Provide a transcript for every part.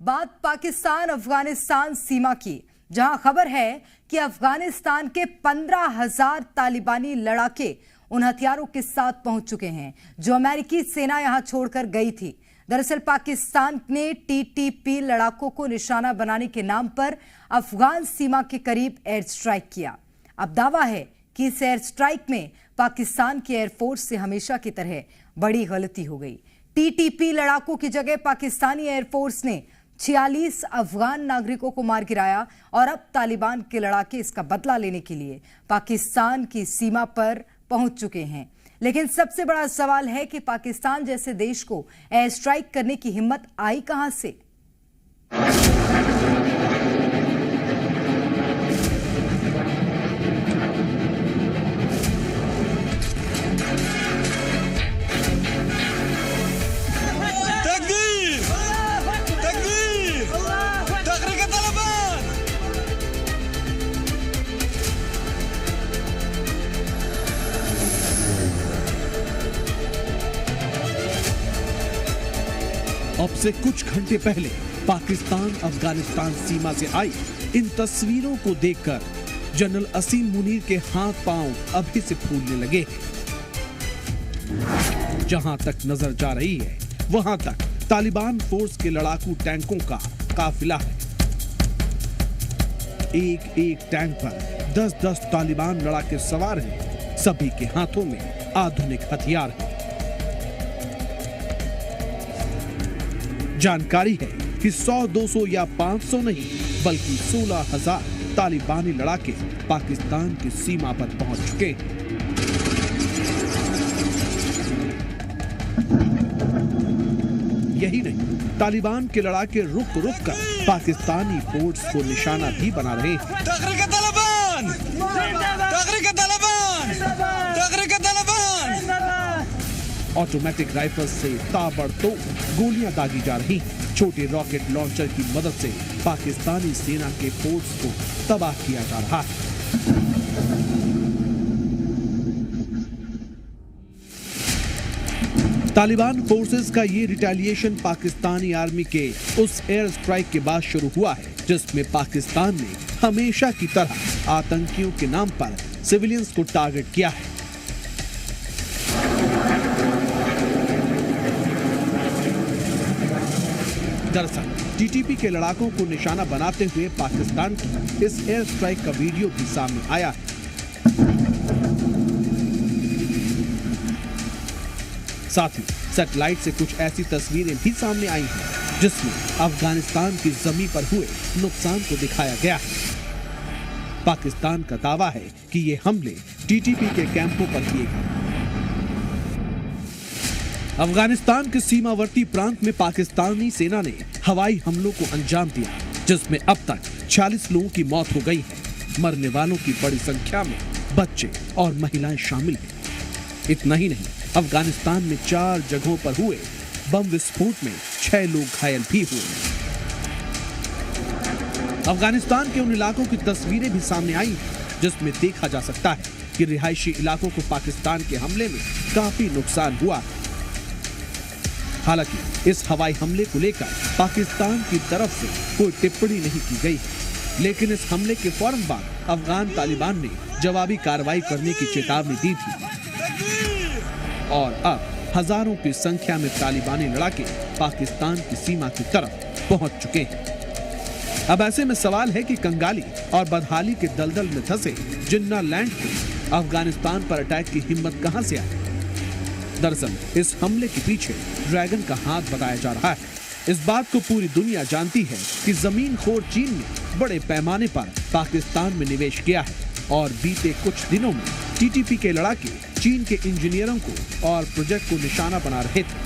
बात पाकिस्तान अफगानिस्तान सीमा की, जहां खबर है कि अफगानिस्तान के 15,000 तालिबानी लड़ाके उन हथियारों के साथ पहुंच चुके हैं जो अमेरिकी सेना यहां छोड़कर गई थी। दरअसल पाकिस्तान ने टीटीपी लड़ाकों को निशाना बनाने के नाम पर अफगान सीमा के करीब एयर स्ट्राइक किया। अब दावा है कि इस एयर स्ट्राइक में पाकिस्तान की एयरफोर्स से हमेशा की तरह बड़ी गलती हो गई। टीटीपी लड़ाकों की जगह पाकिस्तानी एयरफोर्स ने 46 अफगान नागरिकों को मार गिराया और अब तालिबान के लड़ाके इसका बदला लेने के लिए पाकिस्तान की सीमा पर पहुंच चुके हैं। लेकिन सबसे बड़ा सवाल है कि पाकिस्तान जैसे देश को एयर स्ट्राइक करने की हिम्मत आई कहां से? अब से कुछ घंटे पहले पाकिस्तान अफगानिस्तान सीमा से आई इन तस्वीरों को देखकर जनरल असीम मुनीर के हाथ पांव अभी से फूलने लगे। जहां तक नजर जा रही है वहां तक तालिबान फोर्स के लड़ाकू टैंकों का काफिला है। एक एक टैंक पर 10-10 तालिबान लड़ाके सवार हैं। सभी के हाथों में आधुनिक हथियार हैं। जानकारी है कि 100-200 या 500 नहीं बल्कि 16,000 तालिबानी लड़ाके पाकिस्तान की सीमा पर पहुंच चुके हैं। यही नहीं, तालिबान के लड़ाके रुक रुक कर पाकिस्तानी फोर्स को निशाना भी बना रहे हैं। ऑटोमेटिक राइफल से ताबड़तोड़ गोलियां दागी जा रही हैं। छोटे रॉकेट लॉन्चर की मदद से पाकिस्तानी सेना के फोर्स को तबाह किया जा रहा है। तालिबान फोर्सेस का ये रिटेलिएशन पाकिस्तानी आर्मी के उस एयर स्ट्राइक के बाद शुरू हुआ है जिसमें पाकिस्तान ने हमेशा की तरह आतंकियों के नाम पर सिविलियंस को टारगेट किया है। दरअसल टीटीपी के लड़ाकों को निशाना बनाते हुए पाकिस्तान की इस एयर स्ट्राइक का वीडियो भी सामने आया है। साथ ही सैटेलाइट से कुछ ऐसी तस्वीरें भी सामने आई हैं जिसमें अफगानिस्तान की जमीन पर हुए नुकसान को दिखाया गया है। पाकिस्तान का दावा है कि ये हमले टीटीपी के कैंपों पर किए गए। अफगानिस्तान के सीमावर्ती प्रांत में पाकिस्तानी सेना ने हवाई हमलों को अंजाम दिया जिसमें अब तक 46 लोगों की मौत हो गई है। मरने वालों की बड़ी संख्या में बच्चे और महिलाएं शामिल हैं। इतना ही नहीं, अफगानिस्तान में 4 जगहों पर हुए बम विस्फोट में 6 लोग घायल भी हुए। अफगानिस्तान के उन इलाकों की तस्वीरें भी सामने आई जिसमें देखा जा सकता है कि रिहायशी इलाकों को पाकिस्तान के हमले में काफी नुकसान हुआ है। हालांकि इस हवाई हमले को लेकर पाकिस्तान की तरफ से कोई टिप्पणी नहीं की गई, लेकिन इस हमले के फौरन बाद अफगान तालिबान ने जवाबी कार्रवाई करने की चेतावनी दी थी और अब हजारों की संख्या में तालिबानी लड़ाके पाकिस्तान की सीमा की तरफ पहुंच चुके हैं। अब ऐसे में सवाल है कि कंगाली और बदहाली के दलदल में फंसे जिन्ना लैंड को अफगानिस्तान पर अटैक की हिम्मत कहां से आई? दरअसल इस हमले के पीछे ड्रैगन का हाथ बताया जा रहा है। इस बात को पूरी दुनिया जानती है कि जमीनखोर चीन ने बड़े पैमाने पर पाकिस्तान में निवेश किया है और बीते कुछ दिनों में टीटीपी के लड़ाके चीन के इंजीनियरों को और प्रोजेक्ट को निशाना बना रहे थे।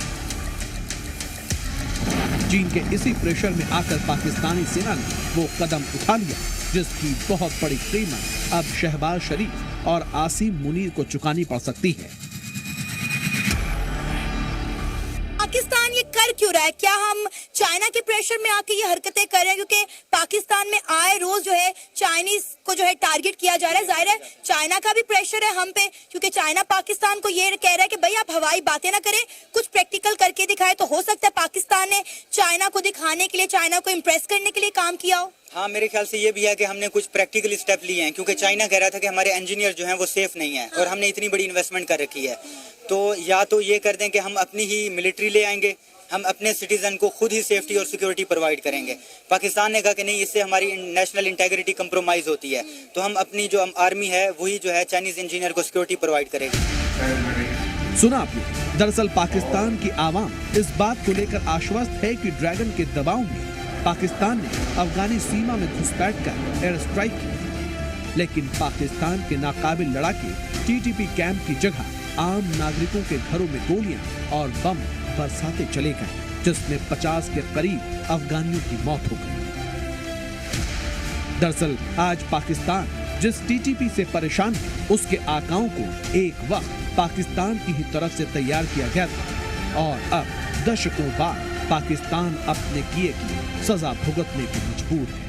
चीन के इसी प्रेशर में आकर पाकिस्तानी सेना ने वो कदम उठा लिया जिसकी बहुत बड़ी कीमत अब शहबाज शरीफ और आसिम मुनीर को चुकानी पड़ सकती है। पाकिस्तान ये कर क्यों रहा है? क्या हम चाइना के प्रेशर में आके ये हरकतें कर रहे हैं? क्योंकि पाकिस्तान में आए रोज जो है चाइनीज को जो है टारगेट किया जा रहा है। जाहिर है चाइना का भी प्रेशर है हम पे, क्योंकि चाइना पाकिस्तान को ये कह रहा है कि भाई आप हवाई बातें ना करें, कुछ प्रैक्टिकल करके दिखाए। तो हो सकता है पाकिस्तान ने चाइना को दिखाने के लिए, चाइना को इम्प्रेस करने के लिए काम किया हो। हाँ, मेरे ख्याल से ये भी है कि हमने कुछ प्रैक्टिकल स्टेप लिए हैं, क्योंकि चाइना कह रहा था कि हमारे इंजीनियर जो हैं वो सेफ नहीं है और हमने इतनी बड़ी इन्वेस्टमेंट कर रखी है। तो या तो ये कर दें कि हम अपनी ही मिलिट्री ले आएंगे, हम अपने सिटीजन को खुद ही सेफ्टी और सिक्योरिटी प्रोवाइड करेंगे। पाकिस्तान ने कहा कि नहीं, इससे हमारी नेशनल इंटेग्रिटी कंप्रोमाइज होती है, तो हम अपनी जो आर्मी है वही जो है चाइनीज इंजीनियर को सिक्योरिटी प्रोवाइड करेगी। सुना आपने, दरअसल पाकिस्तान की आवाम इस बात को लेकर आश्वस्त है कि ड्रैगन के दबाव में पाकिस्तान ने अफगानी सीमा में घुसपैठ कर एयर स्ट्राइक की, लेकिन पाकिस्तान के नाकाबिल लड़ाके टीटीपी कैंप की जगह आम नागरिकों के घरों में गोलियां और बम बरसाते चले गए, जिसमें 50 के करीब अफगानियों की मौत हो गई। दरअसल आज पाकिस्तान जिस टीटीपी से परेशान है, उसके आकाओं को एक वक्त पाकिस्तान की ही तरफ से तैयार किया गया था और अब दशकों बाद पाकिस्तान अपने किए की सजा भुगतने को मजबूर है।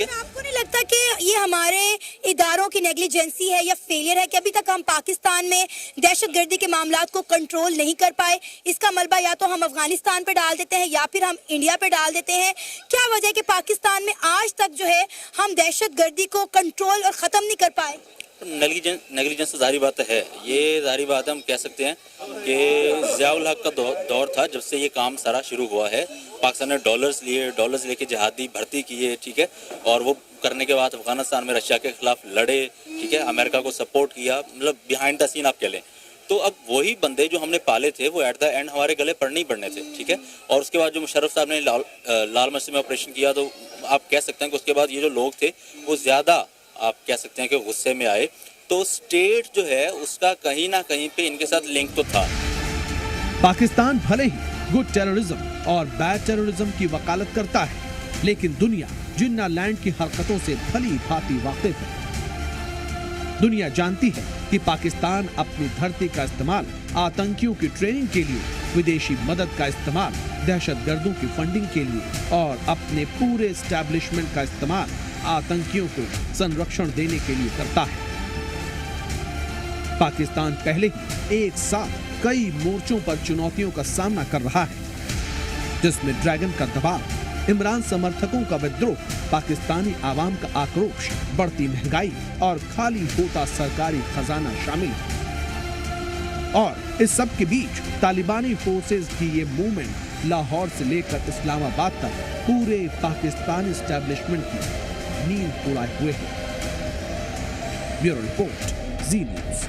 आपको नहीं लगता कि ये हमारे इदारों की नेग्लिजेंसी है या फेलियर है कि अभी तक हम पाकिस्तान में दहशतगर्दी के मामलात को कंट्रोल नहीं कर पाए? इसका मलबा या तो हम अफगानिस्तान पे डाल देते हैं या फिर हम इंडिया पे डाल देते हैं। क्या वजह है कि पाकिस्तान में आज तक जो है हम दहशतगर्दी को कंट्रोल और ख़त्म नहीं कर पाए? नेग्लिजेंस तो जाहिर बात है, ये जाहिर बात हम कह सकते हैं कि ज़ियाउल हक का दौर था जब से ये काम सारा शुरू हुआ है। पाकिस्तान ने डॉलर्स लेके जिहादी भर्ती किए, ठीक है, और वो करने के बाद अफगानिस्तान में रशिया के खिलाफ लड़े, ठीक है, अमेरिका को सपोर्ट किया, मतलब बिहाइंड द सीन आप कह लें। तो अब वही बंदे जो हमने पाले थे वो एट द एंड हमारे गले पड़ने ही पड़ने थे, ठीक है। और उसके बाद जो मुशर्रफ साहब ने लाल मस्जिद में ऑपरेशन किया, तो आप कह सकते हैं कि उसके बाद ये जो लोग थे वो ज़्यादा आप कह सकते हैं कि गुस्से में आए। तो स्टेट जो है उसका कहीं ना कहीं पे इनके साथ लिंक तो था। पाकिस्तान भले ही गुड टेररिज्म और बैड टेररिज्म की वकालत करता है, लेकिन दुनिया जिन्ना लैंड की हरकतों से भली भांति वाकिफ है। दुनिया जानती है कि पाकिस्तान अपनी धरती का इस्तेमाल आतंकियों की ट्रेनिंग के लिए, विदेशी मदद का इस्तेमाल दहशतगर्दों की फंडिंग के लिए और अपने पूरे एस्टैब्लिशमेंट का इस्तेमाल आतंकियों को संरक्षण देने के लिए करता है। पाकिस्तान पहले ही एक साथ कई मोर्चों पर चुनौतियों का सामना कर रहा है, जिसमें ड्रैगन का दबाव, इमरान समर्थकों का विद्रोह, पाकिस्तानी आवाम का आक्रोश, बढ़ती महंगाई और खाली होता सरकारी खजाना शामिल है। और इस सब के बीच तालिबानी फोर्सेस की ये मूवमेंट लाहौर से लेकर इस्लामाबाद तक पूरे पाकिस्तानी एस्टैब्लिशमेंट की नींद उड़ाए हुए है। ब्यूरो रिपोर्ट, जी न्यूज़।